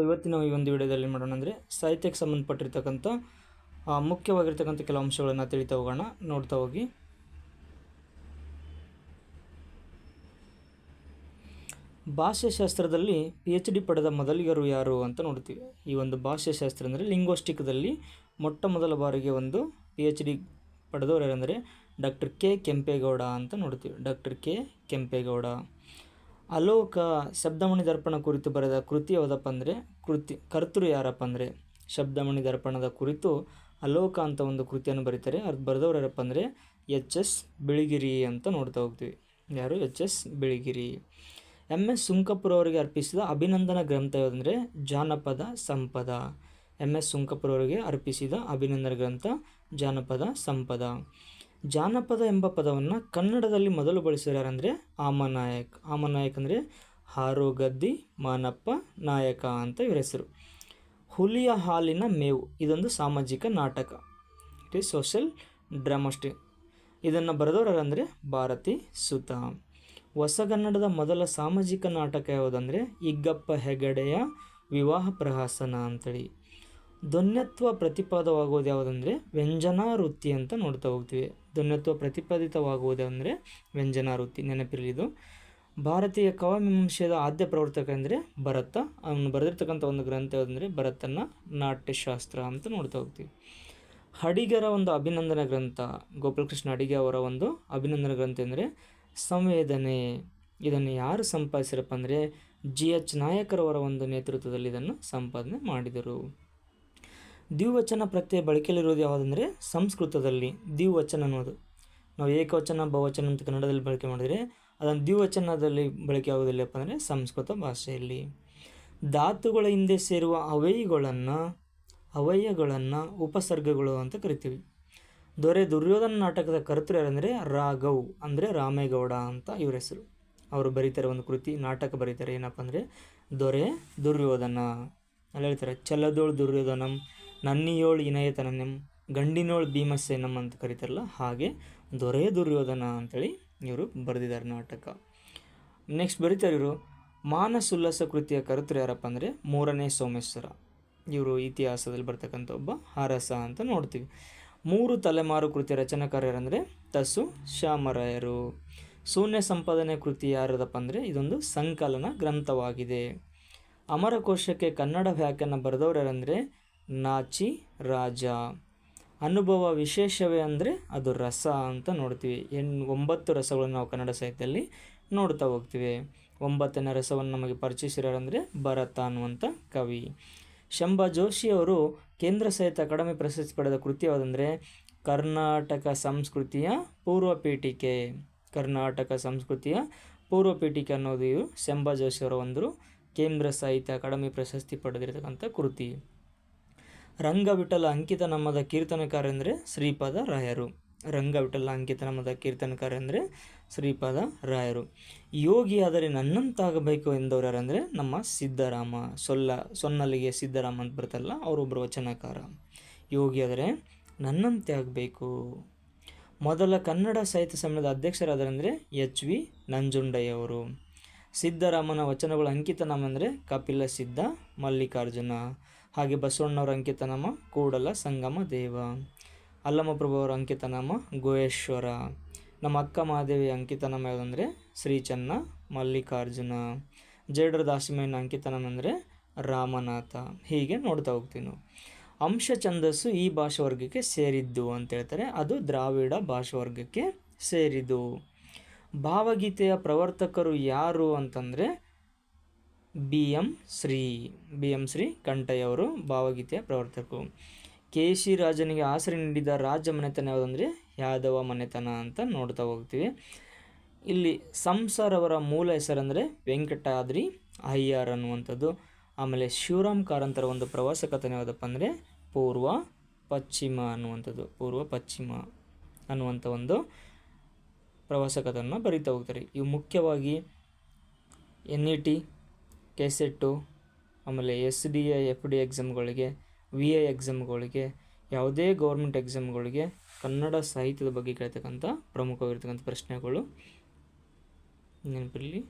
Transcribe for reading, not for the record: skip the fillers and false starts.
ಇವತ್ತಿನ ಈ ಒಂದು ವಿಡಿಯೋದಲ್ಲಿ ಮಾಡೋಣ ಅಂದರೆ ಸಾಹಿತ್ಯಕ್ಕೆ ಸಂಬಂಧಪಟ್ಟಿರ್ತಕ್ಕಂಥ ಮುಖ್ಯವಾಗಿರ್ತಕ್ಕಂಥ ಕೆಲವು ಅಂಶಗಳನ್ನು ತಿಳಿತಾ ಹೋಗೋಣ. ನೋಡ್ತಾ ಹೋಗಿ. ಭಾಷಾಶಾಸ್ತ್ರದಲ್ಲಿ PhD ಪಡೆದ ಮೊದಲಿಗರು ಯಾರು ಅಂತ ನೋಡ್ತೀವಿ. ಈ ಒಂದು ಭಾಷಾಶಾಸ್ತ್ರ ಅಂದರೆ ಲಿಂಗ್ವಿಸ್ಟಿಕ್ದಲ್ಲಿ ಮೊಟ್ಟ ಮೊದಲ ಬಾರಿಗೆ ಒಂದು PhD ಪಡೆದವರು ಯಾರಂದರೆ ಡಾಕ್ಟರ್ ಕೆ ಕೆಂಪೇಗೌಡ ಅಂತ ನೋಡ್ತೀವಿ. Doctor K Kempegowda. ಅಲೋಕ ಶಬ್ದಮಣಿ ದರ್ಪಣ ಕುರಿತು ಬರೆದ ಕೃತಿ ಯಾವುದಪ್ಪ ಅಂದರೆ ಕರ್ತೃ ಯಾರಪ್ಪ ಅಂದರೆ ಶಬ್ದಮಣಿ ದರ್ಪಣದ ಕುರಿತು ಅಲೋಕ ಅಂತ ಒಂದು ಕೃತಿಯನ್ನು ಬರೀತಾರೆ. ಅದು ಬರೆದವರು ಯಾರಪ್ಪ ಅಂದರೆ HS ಬಿಳಿಗಿರಿ ಅಂತ ನೋಡ್ತಾ ಹೋಗ್ತೀವಿ. ಯಾರು? HS ಬಿಳಿಗಿರಿ. MS ಸುಂಕಪುರವರಿಗೆ ಅರ್ಪಿಸಿದ ಅಭಿನಂದನಾ ಗ್ರಂಥ ಯಾವುದಂದರೆ ಜಾನಪದ ಸಂಪದ. MS ಸುಂಕಪುರವರಿಗೆ ಅರ್ಪಿಸಿದ ಅಭಿನಂದನಾ ಗ್ರಂಥ ಜಾನಪದ ಸಂಪದ. ಜಾನಪದ ಎಂಬ ಪದವನ್ನು ಕನ್ನಡದಲ್ಲಿ ಮೊದಲು ಬಳಸಿದ್ದಾರೆ ಯಾರಂದರೆ ಆಮನಾಯಕ್. ಆಮನಾಯಕ್ ಅಂದರೆ ಹಾರೋಗದ್ದಿ ಮಾನಪ್ಪ ನಾಯಕ ಅಂತ ಇವರ ಹೆಸರು. ಹುಲಿಯ ಹಾಲಿನ ಮೇವು ಇದೊಂದು ಸಾಮಾಜಿಕ ನಾಟಕ. It is social dramatic. ಇದನ್ನು ಬರೆದವರು ಯಾರಂದರೆ ಭಾರತಿ ಸುತ. ಹೊಸಗನ್ನಡದ ಮೊದಲ ಸಾಮಾಜಿಕ ನಾಟಕ ಯಾವುದಂದರೆ ಇಗ್ಗಪ್ಪ ಹೆಗಡೆಯ ವಿವಾಹ ಪ್ರಹಸನ ಅಂತೇಳಿ. ಧ್ವನ್ಯತ್ವ ಪ್ರತಿಪಾದವಾಗುವುದು ಯಾವುದಂದರೆ ವ್ಯಂಜನಾ ವೃತ್ತಿ ಅಂತ ನೋಡ್ತಾ ಹೋಗ್ತೀವಿ. ಧ್ವನ್ಯತ್ವ ಪ್ರತಿಪಾದಿತವಾಗುವುದು ಅಂದರೆ ವ್ಯಂಜನಾ ವೃತ್ತಿ. ನೆನಪಿರಲಿ ಇದು. ಭಾರತೀಯ ಕಾವ್ಯಮೀಮಾಂಸೆಯ ಆದ್ಯ ಪ್ರವರ್ತಕ ಅಂದರೆ ಭರತ. ಅವನು ಬರೆದಿರ್ತಕ್ಕಂಥ ಒಂದು ಗ್ರಂಥ ಯಾವುದಂದರೆ ಭರತನ ನಾಟ್ಯಶಾಸ್ತ್ರ ಅಂತ ನೋಡ್ತಾ ಹೋಗ್ತೀವಿ. ಅಡಿಗರ ಒಂದು ಅಭಿನಂದನಾ ಗ್ರಂಥ, ಗೋಪಾಲಕೃಷ್ಣ ಅಡಿಗ ಅವರ ಒಂದು ಅಭಿನಂದನಾ ಗ್ರಂಥ ಅಂದರೆ ಸಂವೇದನೆ. ಇದನ್ನು ಯಾರು ಸಂಪಾದಿಸಿರಪ್ಪ ಅಂದರೆ GH ನಾಯಕರವರ ಒಂದು ನೇತೃತ್ವದಲ್ಲಿ ಇದನ್ನು ಸಂಪಾದನೆ ಮಾಡಿದರು. ದ್ವಿವಚನ ಪ್ರತ್ಯಯ ಬಳಕೆಯಲ್ಲಿರೋದು ಯಾವುದಂದರೆ ಸಂಸ್ಕೃತದಲ್ಲಿ ದ್ವಿವಚನ ಅನ್ನೋದು. ನಾವು ಏಕವಚನ ಬಹುವಚನ ಅಂತ ಕನ್ನಡದಲ್ಲಿ ಬಳಕೆ ಮಾಡಿದರೆ ಅದನ್ನು ದ್ವಿವಚನದಲ್ಲಿ ಬಳಕೆ ಆಗೋದಿಲ್ಲಪ್ಪ ಅಂದರೆ ಸಂಸ್ಕೃತ ಭಾಷೆಯಲ್ಲಿ. ಧಾತುಗಳ ಹಿಂದೆ ಸೇರುವ ಅವಯಗಳನ್ನು ಉಪಸರ್ಗಗಳು ಅಂತ ಕರಿತೀವಿ. ದೊರೆ ದುರ್ಯೋಧನ ನಾಟಕದ ಕರ್ತೃ ಯಾರಂದರೆ ರಾಘವ್ ಅಂದರೆ ರಾಮೇಗೌಡ ಅಂತ ಇವರ ಹೆಸರು. ಅವರು ಬರೀತಾರೆ ಒಂದು ಕೃತಿ ನಾಟಕ ಬರೀತಾರೆ. ಏನಪ್ಪ ಅಂದರೆ ದೊರೆ ದುರ್ಯೋಧನ. ಅಲ್ಲಿ ಹೇಳ್ತಾರೆ ಚಲದೋಳು ದುರ್ಯೋಧನಂ, ನನ್ನಿಯೋಳು ಇನಯತನಂ, ಗಂಡಿನೋಳು ಭೀಮಸೇನಂ ಅಂತ ಕರೀತಾರಲ್ಲ, ಹಾಗೆ ದೊರೆ ದುರ್ಯೋಧನ ಅಂತೇಳಿ ಇವರು ಬರೆದಿದ್ದಾರೆ ನಾಟಕ. ನೆಕ್ಸ್ಟ್ ಬರೀತಾರೆ ಇವರು ಮಾನಸುಲ್ಲಾಸ ಕೃತಿಯ ಕರ್ತೃ ಯಾರಪ್ಪ ಅಂದರೆ 3ನೇ ಸೋಮೇಶ್ವರ. ಇವರು ಇತಿಹಾಸದಲ್ಲಿ ಬರ್ತಕ್ಕಂಥ ಒಬ್ಬ ಅರಸ ಅಂತ ನೋಡ್ತೀವಿ. 3 ತಲೆಮಾರು ಕೃತಿಯ ರಚನಾಕಾರ ಯಾರಂದರೆ ತಸು ಶ್ಯಾಮರಾಯರು. ಶೂನ್ಯ ಸಂಪಾದನೆ ಕೃತಿ ಯಾರದಪ್ಪ ಅಂದರೆ ಇದೊಂದು ಸಂಕಲನ ಗ್ರಂಥವಾಗಿದೆ. ಅಮರಕೋಶಕ್ಕೆ ಕನ್ನಡ ವ್ಯಾಖ್ಯಾನ ಬರೆದವರು ಯಾರಂದರೆ ನಾಚಿ ರಾಜ. ಅನುಭವ ವಿಶೇಷವೇ ಅಂದರೆ ಅದು ರಸ ಅಂತ ನೋಡ್ತೀವಿ. 9 ರಸಗಳನ್ನು ನಾವು ಕನ್ನಡ ಸಾಹಿತ್ಯದಲ್ಲಿ ನೋಡ್ತಾ ಹೋಗ್ತೀವಿ. 9ನೇ ರಸವನ್ನು ನಮಗೆ ಪರಿಚಯಿಸಿರೋರಂದರೆ ಭರತ ಅನ್ನುವಂಥ ಕವಿ. ಶಂಭಾ ಜೋಶಿ ಅವರು ಕೇಂದ್ರ ಸಾಹಿತ್ಯ ಅಕಾಡೆಮಿ ಪ್ರಶಸ್ತಿ ಪಡೆದ ಕೃತಿ ಯಾವುದಂದರೆ ಕರ್ನಾಟಕ ಸಂಸ್ಕೃತಿಯ ಪೂರ್ವಪೀಠಿಕೆ. ಕರ್ನಾಟಕ ಸಂಸ್ಕೃತಿಯ ಪೂರ್ವಪೀಠಿಕೆ ಅನ್ನೋದು ಇವು ಶಂಭಾ ಜೋಶಿ ಅವರ ಒಂದು ಕೇಂದ್ರ ಸಾಹಿತ್ಯ ಅಕಾಡೆಮಿ ಪ್ರಶಸ್ತಿ ಪಡೆದಿರತಕ್ಕಂಥ ಕೃತಿ. ರಂಗವಿಠಲ ಅಂಕಿತನಾಮದ ಕೀರ್ತನಕಾರ ಅಂದರೆ ಶ್ರೀಪಾದ ರಾಯರು. ರಂಗವಿಠಲ ಅಂಕಿತನಾಮದ ಕೀರ್ತನಕಾರ ಅಂದರೆ ಶ್ರೀಪಾದ ರಾಯರು. ಯೋಗಿ ಆದರೆ ನನ್ನಂತಾಗಬೇಕು ಎಂದವರು ಯಾರಂದರೆ ನಮ್ಮ ಸಿದ್ದರಾಮ. ಸೊನ್ನಲಿಗೆ ಸಿದ್ದರಾಮ ಅಂತ ಬರ್ತಾರಲ್ಲ, ಅವರೊಬ್ಬರು ವಚನಕಾರ. ಯೋಗಿ ಆದರೆ ನನ್ನಂತೆ ಆಗಬೇಕು. ಮೊದಲ ಕನ್ನಡ ಸಾಹಿತ್ಯ ಸಮ್ಮೇಳನದ ಅಧ್ಯಕ್ಷರಾದರೆಂದರೆ HV ನಂಜುಂಡಯ್ಯವರು. ಸಿದ್ದರಾಮನ ವಚನಗಳ ಅಂಕಿತನಾಮ ಅಂದರೆ ಕಪಿಲ ಸಿದ್ಧ ಮಲ್ಲಿಕಾರ್ಜುನ. ಹಾಗೆ ಬಸವಣ್ಣವರ ಅಂಕಿತನಾಮ ಕೂಡಲ ಸಂಗಮ ದೇವ. ಅಲ್ಲಮಪ್ರಭು ಅವರ ಅಂಕಿತನಾಮ ಗುಹೇಶ್ವರ. ನಮ್ಮ ಅಕ್ಕ ಮಹಾದೇವಿಯ ಅಂಕಿತನಾಮ ಯಾವುದಂದರೆ ಶ್ರೀ ಚನ್ನ ಮಲ್ಲಿಕಾರ್ಜುನ. ಜೇಡರ ದಾಸಿಮಯ್ಯನ ಅಂಕಿತನಾಮ ಅಂದರೆ ರಾಮನಾಥ. ಹೀಗೆ ನೋಡ್ತಾ ಹೋಗ್ತೀವಿ ನಾವು. ಅಂಶ ಛಂದಸ್ಸು ಈ ಭಾಷಾವರ್ಗಕ್ಕೆ ಸೇರಿದ್ದು ಅಂತ ಹೇಳ್ತಾರೆ. ಅದು ದ್ರಾವಿಡ ಭಾಷಾವರ್ಗಕ್ಕೆ ಸೇರಿದ್ದು. ಭಾವಗೀತೆಯ ಪ್ರವರ್ತಕರು ಯಾರು ಅಂತಂದರೆ BM ಶ್ರೀ ಕಂಠಯ್ಯ ಅವರು ಭಾವಗೀತೆಯ ಪ್ರವರ್ತಕರು. ಕೇಶಿ ರಾಜನಿಗೆ ಆಸರೆ ನೀಡಿದ ರಾಜ ಮನೆತನ ಯಾವುದಂದರೆ ಯಾದವ ಮನೆತನ ಅಂತ ನೋಡ್ತಾ ಹೋಗ್ತೀವಿ. ಇಲ್ಲಿ ಸಂಸಾರವರ ಮೂಲ ಹೆಸರಂದರೆ ವೆಂಕಟಾದ್ರಿ ಅಯ್ಯರ್ ಅನ್ನುವಂಥದ್ದು. ಆಮೇಲೆ ಶಿವರಾಮ್ ಕಾರಂತರ ಒಂದು ಪ್ರವಾಸ ಕಥನ ಯಾವುದಪ್ಪ ಅಂದರೆ ಪೂರ್ವ ಪಶ್ಚಿಮ ಅನ್ನುವಂಥ ಒಂದು ಪ್ರವಾಸ ಕಥನ ಬರೀತಾ ಹೋಗ್ತಾರೆ. ಇವು ಮುಖ್ಯವಾಗಿ NET, ಕೆಸೆಟ್ಟು, ಆಮೇಲೆ SDA FD ಎಕ್ಸಾಮ್ಗಳಿಗೆ, VA ಎಕ್ಸಾಮ್ಗಳಿಗೆ, ಯಾವುದೇ ಗೌರ್ಮೆಂಟ್ ಎಕ್ಸಾಮ್ಗಳಿಗೆ ಕನ್ನಡ ಸಾಹಿತ್ಯದ ಬಗ್ಗೆ ಕೇಳ್ತಕ್ಕಂಥ ಪ್ರಮುಖವಾಗಿರ್ತಕ್ಕಂಥ ಪ್ರಶ್ನೆಗಳು ನೆನಪಿರಲಿ.